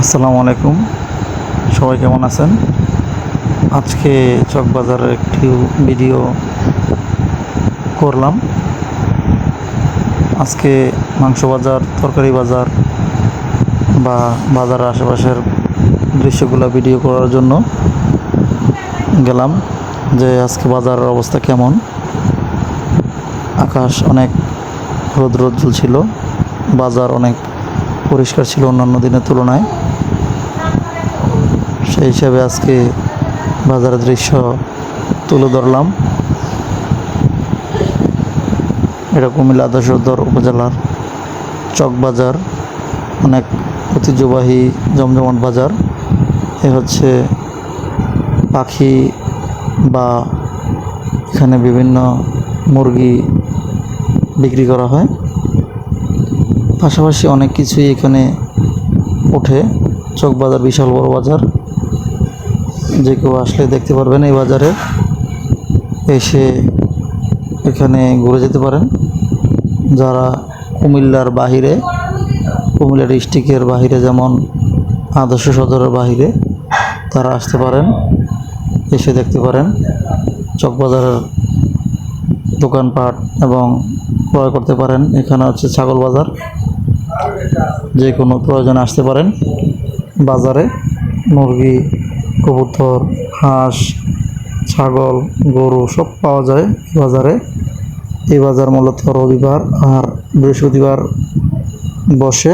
আসসালামু আলাইকুম। সবাই কেমন আছেন? আজকে চকবাজারের একটি ভিডিও করলাম। আজকে মাংস বাজার, তরকারি বাজার বা বাজারের আশেপাশের দৃশ্যগুলো ভিডিও করার জন্য গেলাম যে আজকে বাজারের অবস্থা কেমন। আকাশ অনেক রৌদ্রোজ্জ্বল ছিল, বাজার অনেক পরিষ্কার ছিল অন্যান্য দিনের তুলনায়। সেই হিসাবে আজকে বাজারের দৃশ্য তুলে ধরলাম। এটা কুমিল্লা আদর্শ সদর উপজেলার চকবাজার, অনেক ঐতিহ্যবাহী জমজমাট বাজার। এ হচ্ছে পাখি বা এখানে বিভিন্ন মুরগি বিক্রি করা হয়, পাশাপাশি অনেক কিছুই এখানে ওঠে। চকবাজার বিশাল বড় বাজার, যে কেউ আসলে দেখতে পারবেন। এই বাজারে এসে এখানে ঘুরে যেতে পারেন। যারা কুমিল্লার বাহিরে, কুমিল্লা ডিস্ট্রিক্টের বাহিরে, যেমন আদর্শ সদরের বাহিরে, তারা আসতে পারেন, এসে দেখতে পারেন চকবাজারের দোকানপাট এবং ক্রয় করতে পারেন। এখানে হচ্ছে ছাগল বাজার, যে কোনো প্রয়োজনে আসতে পারেন। বাজারে মুরগি, কবুতর, হাঁস, ছাগল, গরু সব পাওয়া যায় বাজারে। এই বাজার মূলত রবিবার আর বৃহস্পতিবার বসে।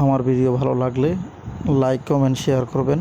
আমার ভিডিও ভালো লাগলে লাইক, কমেন্ট, শেয়ার করবেন।